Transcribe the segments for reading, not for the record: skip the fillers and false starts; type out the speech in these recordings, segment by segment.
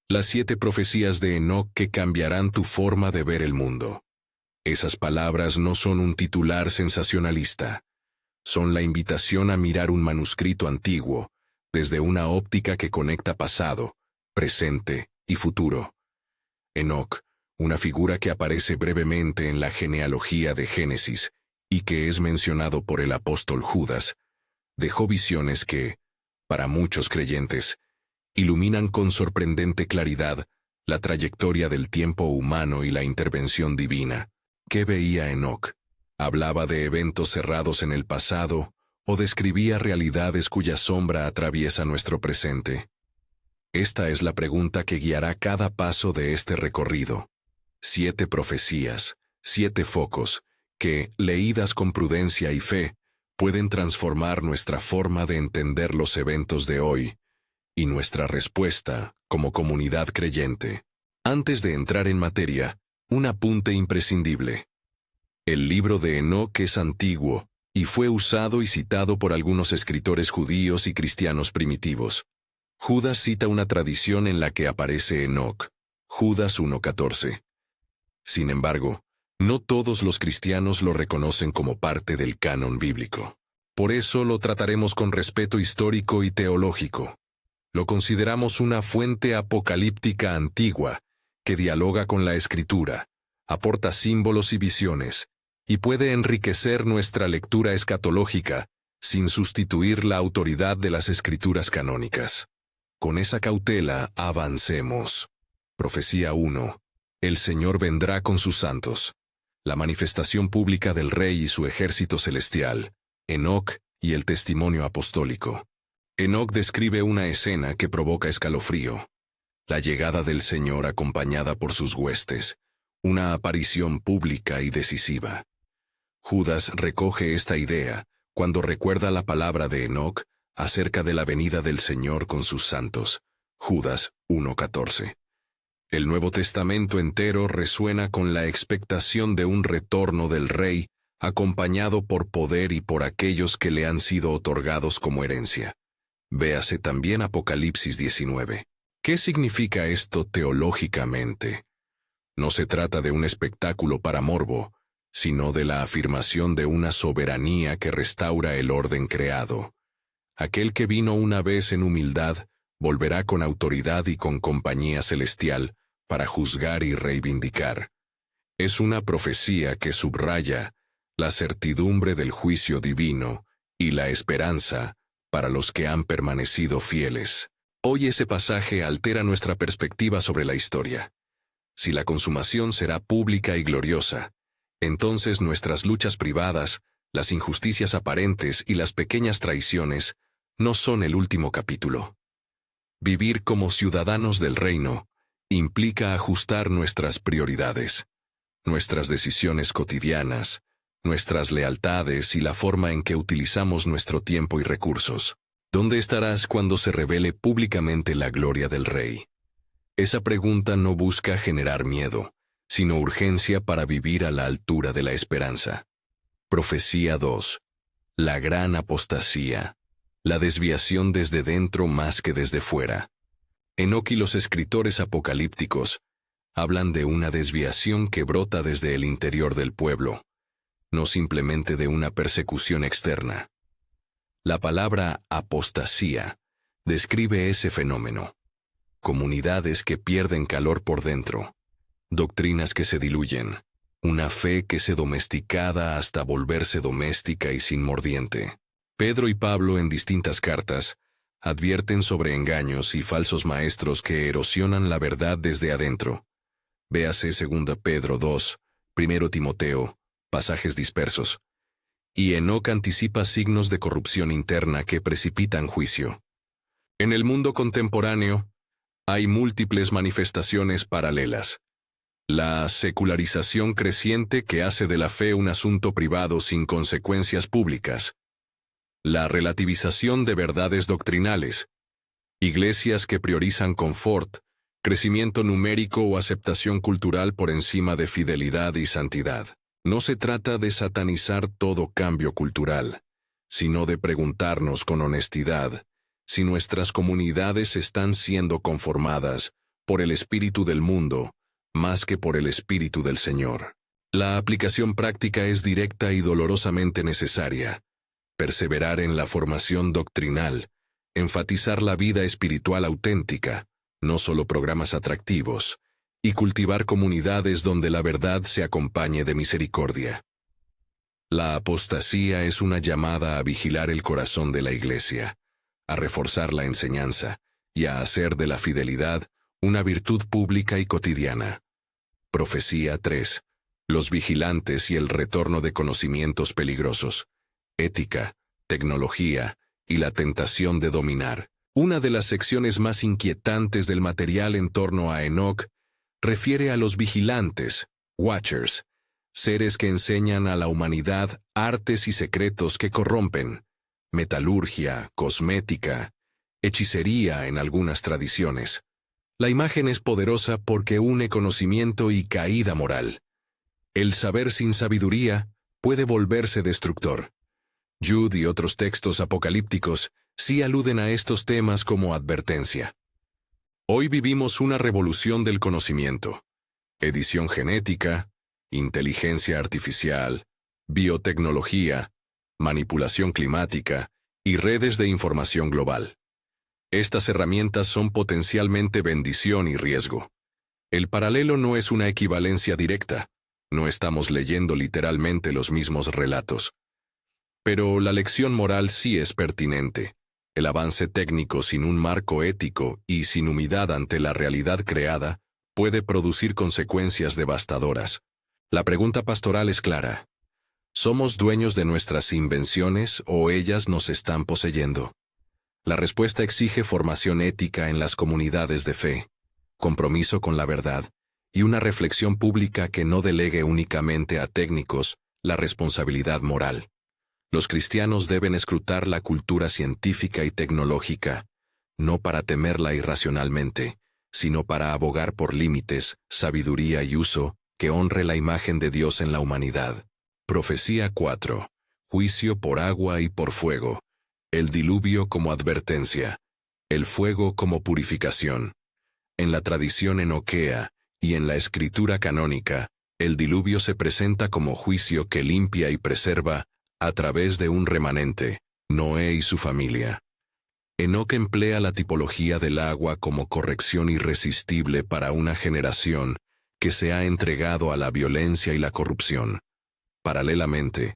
Las 7 profecías de Enoc que cambiarán tu forma de ver el mundo. Esas palabras no son un titular sensacionalista. Son la invitación a mirar un manuscrito antiguo, desde una óptica que conecta pasado, presente y futuro. Enoc, una figura que aparece brevemente en la genealogía de Génesis y que es mencionado por el apóstol Judas, dejó visiones que, para muchos creyentes, iluminan con sorprendente claridad la trayectoria del tiempo humano y la intervención divina. ¿Qué veía Enoc? ¿Hablaba de eventos cerrados en el pasado o describía realidades cuya sombra atraviesa nuestro presente? Esta es la pregunta que guiará cada paso de este recorrido. 7 profecías, 7 focos, que, leídas con prudencia y fe, pueden transformar nuestra forma de entender los eventos de hoy y nuestra respuesta como comunidad creyente. Antes de entrar en materia, un apunte imprescindible. El libro de Enoc es antiguo y fue usado y citado por algunos escritores judíos y cristianos primitivos. Judas cita una tradición en la que aparece Enoc, Judas 1:14. Sin embargo, no todos los cristianos lo reconocen como parte del canon bíblico. Por eso lo trataremos con respeto histórico y teológico. Lo consideramos una fuente apocalíptica antigua que dialoga con la Escritura, aporta símbolos y visiones, y puede enriquecer nuestra lectura escatológica sin sustituir la autoridad de las Escrituras canónicas. Con esa cautela, avancemos. Profecía 1. El Señor vendrá con sus santos. La manifestación pública del Rey y su ejército celestial. Enoc y el testimonio apostólico. Enoc describe una escena que provoca escalofrío. La llegada del Señor acompañada por sus huestes. Una aparición pública y decisiva. Judas recoge esta idea cuando recuerda la palabra de Enoc acerca de la venida del Señor con sus santos. Judas 1:14. El Nuevo Testamento entero resuena con la expectación de un retorno del Rey, acompañado por poder y por aquellos que le han sido otorgados como herencia. Véase también Apocalipsis 19. ¿Qué significa esto teológicamente? No se trata de un espectáculo para morbo, sino de la afirmación de una soberanía que restaura el orden creado. Aquel que vino una vez en humildad, volverá con autoridad y con compañía celestial para juzgar y reivindicar. Es una profecía que subraya la certidumbre del juicio divino y la esperanza para los que han permanecido fieles. Hoy ese pasaje altera nuestra perspectiva sobre la historia. Si la consumación será pública y gloriosa, entonces nuestras luchas privadas, las injusticias aparentes y las pequeñas traiciones no son el último capítulo. Vivir como ciudadanos del reino implica ajustar nuestras prioridades, nuestras decisiones cotidianas, nuestras lealtades y la forma en que utilizamos nuestro tiempo y recursos. ¿Dónde estarás cuando se revele públicamente la gloria del Rey? Esa pregunta no busca generar miedo, sino urgencia para vivir a la altura de la esperanza. Profecía 2. La gran apostasía. La desviación desde dentro más que desde fuera. Enoc y los escritores apocalípticos hablan de una desviación que brota desde el interior del pueblo, no simplemente de una persecución externa. La palabra apostasía describe ese fenómeno. Comunidades que pierden calor por dentro, doctrinas que se diluyen, una fe que se domesticada hasta volverse doméstica y sin mordiente. Pedro y Pablo en distintas cartas advierten sobre engaños y falsos maestros que erosionan la verdad desde adentro. Véase 2 Pedro 2, 1 Timoteo, pasajes dispersos. Y Enoc anticipa signos de corrupción interna que precipitan juicio. En el mundo contemporáneo, hay múltiples manifestaciones paralelas. La secularización creciente que hace de la fe un asunto privado sin consecuencias públicas. La relativización de verdades doctrinales. Iglesias que priorizan confort, crecimiento numérico o aceptación cultural por encima de fidelidad y santidad. No se trata de satanizar todo cambio cultural, sino de preguntarnos con honestidad si nuestras comunidades están siendo conformadas por el espíritu del mundo, más que por el espíritu del Señor. La aplicación práctica es directa y dolorosamente necesaria. Perseverar en la formación doctrinal, enfatizar la vida espiritual auténtica, no solo programas atractivos, y cultivar comunidades donde la verdad se acompañe de misericordia. La apostasía es una llamada a vigilar el corazón de la Iglesia, a reforzar la enseñanza y a hacer de la fidelidad una virtud pública y cotidiana. Profecía 3. Los vigilantes y el retorno de conocimientos peligrosos. Ética, tecnología y la tentación de dominar. Una de las secciones más inquietantes del material en torno a Enoc refiere a los vigilantes, watchers, seres que enseñan a la humanidad artes y secretos que corrompen, metalurgia, cosmética, hechicería en algunas tradiciones. La imagen es poderosa porque une conocimiento y caída moral. El saber sin sabiduría puede volverse destructor. Jude y otros textos apocalípticos sí aluden a estos temas como advertencia. Hoy vivimos una revolución del conocimiento. Edición genética, inteligencia artificial, biotecnología, manipulación climática y redes de información global. Estas herramientas son potencialmente bendición y riesgo. El paralelo no es una equivalencia directa, no estamos leyendo literalmente los mismos relatos. Pero la lección moral sí es pertinente. El avance técnico sin un marco ético y sin humildad ante la realidad creada puede producir consecuencias devastadoras. La pregunta pastoral es clara. ¿Somos dueños de nuestras invenciones o ellas nos están poseyendo? La respuesta exige formación ética en las comunidades de fe, compromiso con la verdad y una reflexión pública que no delegue únicamente a técnicos la responsabilidad moral. Los cristianos deben escrutar la cultura científica y tecnológica, no para temerla irracionalmente, sino para abogar por límites, sabiduría y uso que honre la imagen de Dios en la humanidad. Profecía 4. Juicio por agua y por fuego. El diluvio como advertencia. El fuego como purificación. En la tradición enoquea y en la escritura canónica, el diluvio se presenta como juicio que limpia y preserva a través de un remanente, Noé y su familia. Enoc emplea la tipología del agua como corrección irresistible para una generación que se ha entregado a la violencia y la corrupción. Paralelamente,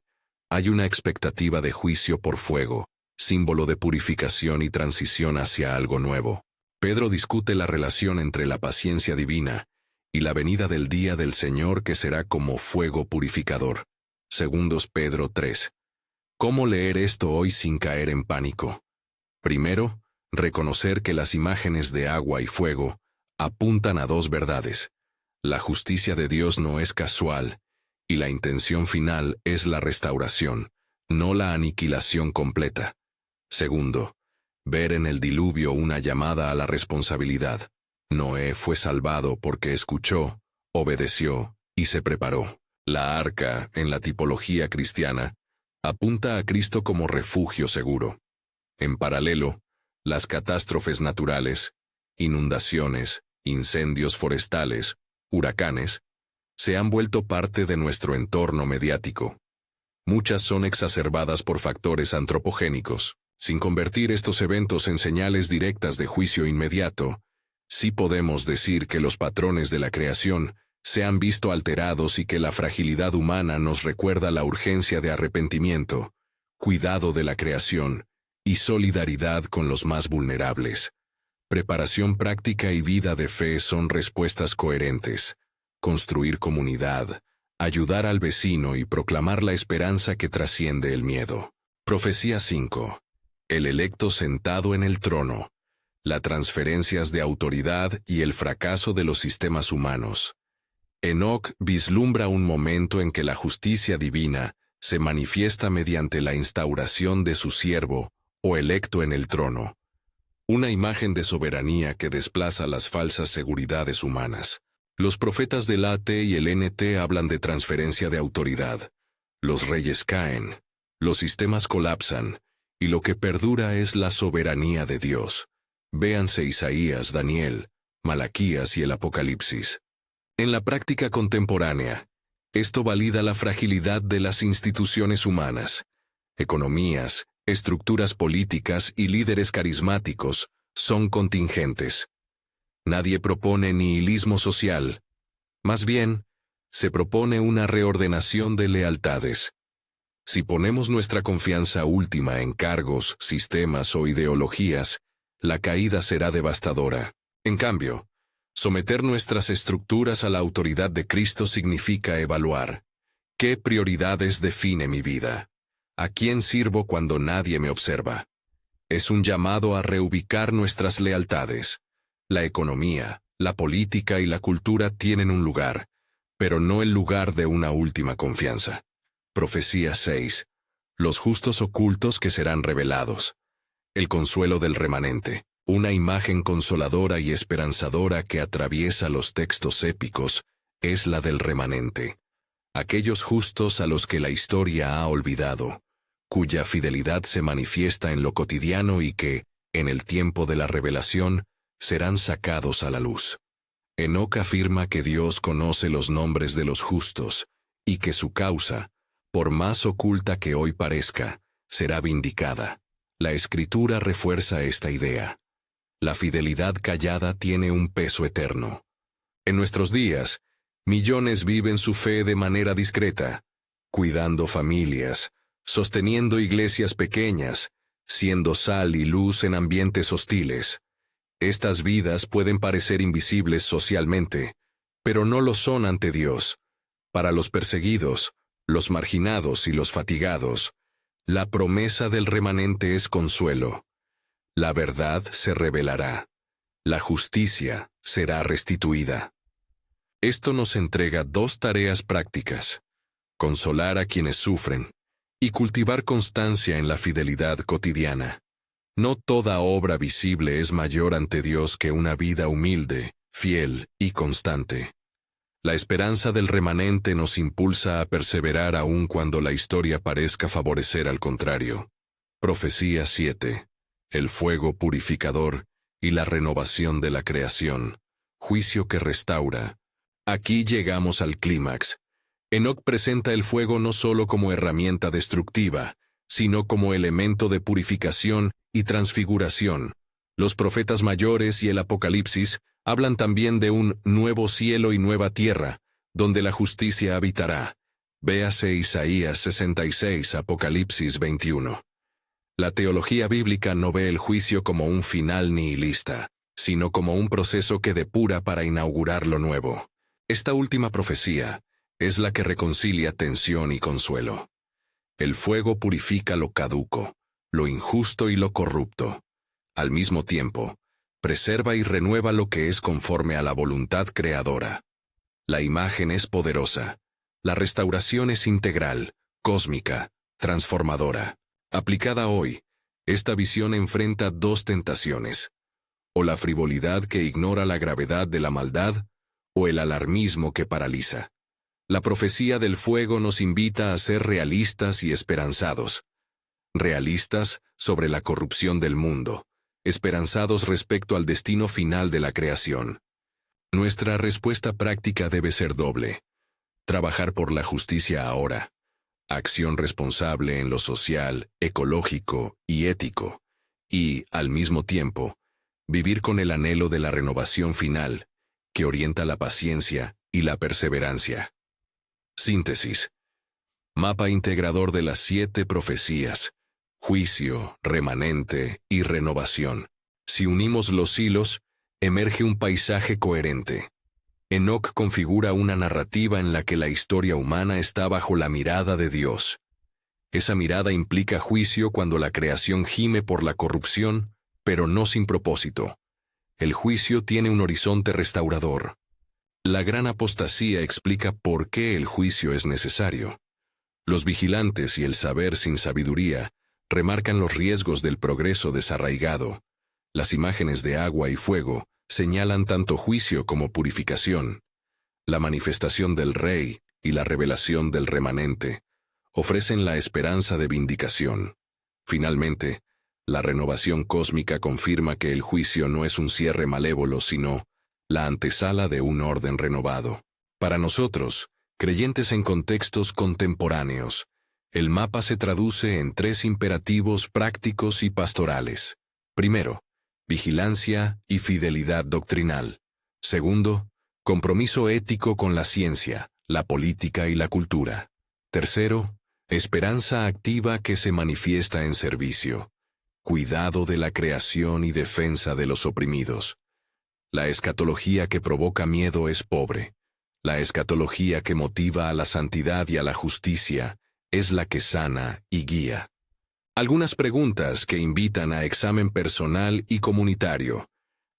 hay una expectativa de juicio por fuego, símbolo de purificación y transición hacia algo nuevo. Pedro discute la relación entre la paciencia divina y la venida del día del Señor que será como fuego purificador. Segundos Pedro 3. ¿Cómo leer esto hoy sin caer en pánico? Primero, reconocer que las imágenes de agua y fuego apuntan a dos verdades. La justicia de Dios no es casual, y la intención final es la restauración, no la aniquilación completa. Segundo, ver en el diluvio una llamada a la responsabilidad. Noé fue salvado porque escuchó, obedeció y se preparó. La arca, en la tipología cristiana, apunta a Cristo como refugio seguro. En paralelo, las catástrofes naturales, inundaciones, incendios forestales, huracanes, se han vuelto parte de nuestro entorno mediático. Muchas son exacerbadas por factores antropogénicos. Sin convertir estos eventos en señales directas de juicio inmediato, sí podemos decir que los patrones de la creación se han visto alterados y que la fragilidad humana nos recuerda la urgencia de arrepentimiento, cuidado de la creación y solidaridad con los más vulnerables. Preparación práctica y vida de fe son respuestas coherentes. Construir comunidad, ayudar al vecino y proclamar la esperanza que trasciende el miedo. Profecía 5. El electo sentado en el trono. Las transferencias de autoridad y el fracaso de los sistemas humanos. Enoc vislumbra un momento en que la justicia divina se manifiesta mediante la instauración de su siervo o electo en el trono. Una imagen de soberanía que desplaza las falsas seguridades humanas. Los profetas del AT y el NT hablan de transferencia de autoridad. Los reyes caen, los sistemas colapsan, y lo que perdura es la soberanía de Dios. Véanse Isaías, Daniel, Malaquías y el Apocalipsis. En la práctica contemporánea, esto valida la fragilidad de las instituciones humanas. Economías, estructuras políticas y líderes carismáticos son contingentes. Nadie propone nihilismo social. Más bien, se propone una reordenación de lealtades. Si ponemos nuestra confianza última en cargos, sistemas o ideologías, la caída será devastadora. En cambio, someter nuestras estructuras a la autoridad de Cristo significa evaluar: ¿qué prioridades define mi vida? ¿A quién sirvo cuando nadie me observa? Es un llamado a reubicar nuestras lealtades. La economía, la política y la cultura tienen un lugar, pero no el lugar de una última confianza. Profecía 6. Los justos ocultos que serán revelados. El consuelo del remanente, una imagen consoladora y esperanzadora que atraviesa los textos épicos, es la del remanente. Aquellos justos a los que la historia ha olvidado, cuya fidelidad se manifiesta en lo cotidiano y que, en el tiempo de la revelación, serán sacados a la luz. Enoc afirma que Dios conoce los nombres de los justos, y que su causa, por más oculta que hoy parezca, será vindicada. La Escritura refuerza esta idea. La fidelidad callada tiene un peso eterno. En nuestros días, millones viven su fe de manera discreta, cuidando familias, sosteniendo iglesias pequeñas, siendo sal y luz en ambientes hostiles. Estas vidas pueden parecer invisibles socialmente, pero no lo son ante Dios. Para los perseguidos, los marginados y los fatigados, la promesa del remanente es consuelo. La verdad se revelará. La justicia será restituida. Esto nos entrega dos tareas prácticas: consolar a quienes sufren y cultivar constancia en la fidelidad cotidiana. No toda obra visible es mayor ante Dios que una vida humilde, fiel y constante. La esperanza del remanente nos impulsa a perseverar aun cuando la historia parezca favorecer al contrario. Profecía 7. El fuego purificador y la renovación de la creación. Juicio que restaura. Aquí llegamos al clímax. Enoc presenta el fuego no solo como herramienta destructiva, sino como elemento de purificación y transfiguración. Los profetas mayores y el Apocalipsis hablan también de un nuevo cielo y nueva tierra, donde la justicia habitará. Véase Isaías 66, Apocalipsis 21. La teología bíblica no ve el juicio como un final nihilista, sino como un proceso que depura para inaugurar lo nuevo. Esta última profecía es la que reconcilia tensión y consuelo. El fuego purifica lo caduco, lo injusto y lo corrupto. Al mismo tiempo, preserva y renueva lo que es conforme a la voluntad creadora. La imagen es poderosa. La restauración es integral, cósmica, transformadora. Aplicada hoy, esta visión enfrenta dos tentaciones: o la frivolidad que ignora la gravedad de la maldad, o el alarmismo que paraliza. La profecía del fuego nos invita a ser realistas y esperanzados. Realistas sobre la corrupción del mundo, esperanzados respecto al destino final de la creación. Nuestra respuesta práctica debe ser doble: trabajar por la justicia ahora, acción responsable en lo social, ecológico y ético, y, al mismo tiempo, vivir con el anhelo de la renovación final, que orienta la paciencia y la perseverancia. Síntesis. Mapa integrador de las 7 profecías: juicio, remanente y renovación. Si unimos los hilos, emerge un paisaje coherente. Enoc configura una narrativa en la que la historia humana está bajo la mirada de Dios. Esa mirada implica juicio cuando la creación gime por la corrupción, pero no sin propósito. El juicio tiene un horizonte restaurador. La gran apostasía explica por qué el juicio es necesario. Los vigilantes y el saber sin sabiduría remarcan los riesgos del progreso desarraigado. Las imágenes de agua y fuego señalan tanto juicio como purificación. La manifestación del Rey y la revelación del remanente ofrecen la esperanza de vindicación. Finalmente, la renovación cósmica confirma que el juicio no es un cierre malévolo, sino la antesala de un orden renovado. Para nosotros, creyentes en contextos contemporáneos, el mapa se traduce en 3 imperativos prácticos y pastorales. Primero, vigilancia y fidelidad doctrinal. Segundo, compromiso ético con la ciencia, la política y la cultura. Tercero, esperanza activa que se manifiesta en servicio. Cuidado de la creación y defensa de los oprimidos. La escatología que provoca miedo es pobre. La escatología que motiva a la santidad y a la justicia es la que sana y guía. Algunas preguntas que invitan a examen personal y comunitario.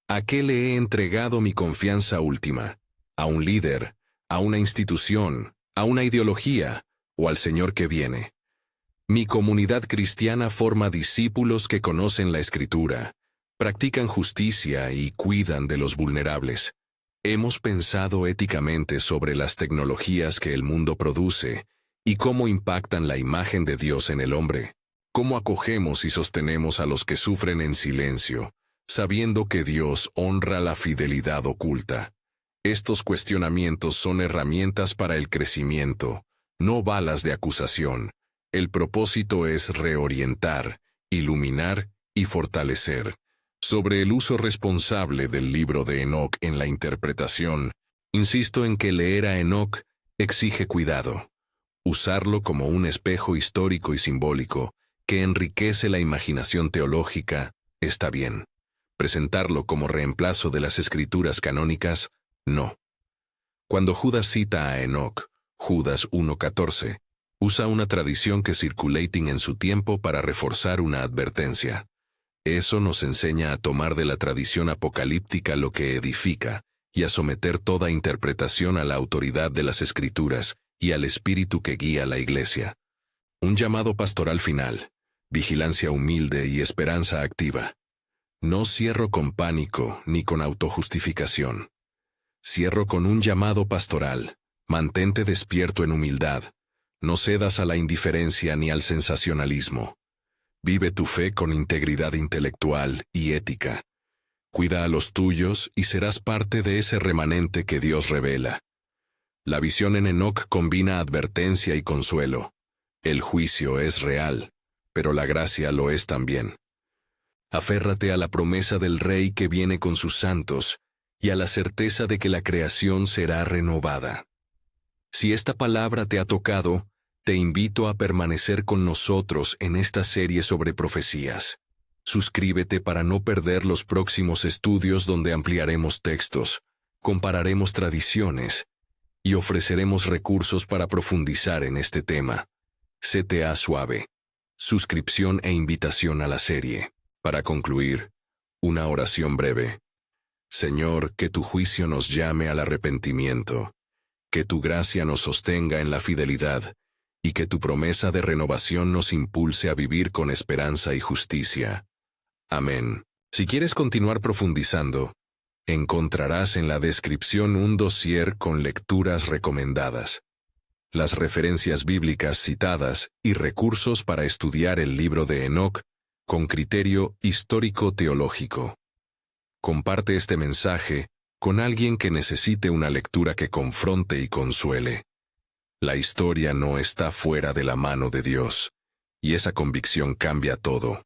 ¿A qué le he entregado mi confianza última? ¿A un líder? ¿A una institución? ¿A una ideología? ¿O al Señor que viene? Mi comunidad cristiana forma discípulos que conocen la Escritura, practican justicia y cuidan de los vulnerables. Hemos pensado éticamente sobre las tecnologías que el mundo produce y cómo impactan la imagen de Dios en el hombre. Cómo acogemos y sostenemos a los que sufren en silencio, sabiendo que Dios honra la fidelidad oculta. Estos cuestionamientos son herramientas para el crecimiento, no balas de acusación. El propósito es reorientar, iluminar y fortalecer. Sobre el uso responsable del libro de Enoc en la interpretación, insisto en que leer a Enoc exige cuidado. Usarlo como un espejo histórico y simbólico que enriquece la imaginación teológica está bien. Presentarlo como reemplazo de las escrituras canónicas, no. Cuando Judas cita a Enoc, Judas 1:14, usa una tradición que circulating en su tiempo para reforzar una advertencia. Eso nos enseña a tomar de la tradición apocalíptica lo que edifica y a someter toda interpretación a la autoridad de las Escrituras y al espíritu que guía la Iglesia. Un llamado pastoral final, vigilancia humilde y esperanza activa. No cierro con pánico ni con autojustificación. Cierro con un llamado pastoral. Mantente despierto en humildad. No cedas a la indiferencia ni al sensacionalismo. Vive tu fe con integridad intelectual y ética. Cuida a los tuyos y serás parte de ese remanente que Dios revela. La visión en Enoc combina advertencia y consuelo. El juicio es real, pero la gracia lo es también. Aférrate a la promesa del Rey que viene con sus santos y a la certeza de que la creación será renovada. Si esta palabra te ha tocado, te invito a permanecer con nosotros en esta serie sobre profecías. Suscríbete para no perder los próximos estudios donde ampliaremos textos, compararemos tradiciones y ofreceremos recursos para profundizar en este tema. CTA Suave. Suscripción e invitación a la serie. Para concluir, una oración breve. Señor, que tu juicio nos llame al arrepentimiento, que tu gracia nos sostenga en la fidelidad, y que tu promesa de renovación nos impulse a vivir con esperanza y justicia. Amén. Si quieres continuar profundizando, encontrarás en la descripción un dossier con lecturas recomendadas, las referencias bíblicas citadas y recursos para estudiar el libro de Enoc con criterio histórico-teológico. Comparte este mensaje con alguien que necesite una lectura que confronte y consuele. La historia no está fuera de la mano de Dios, y esa convicción cambia todo.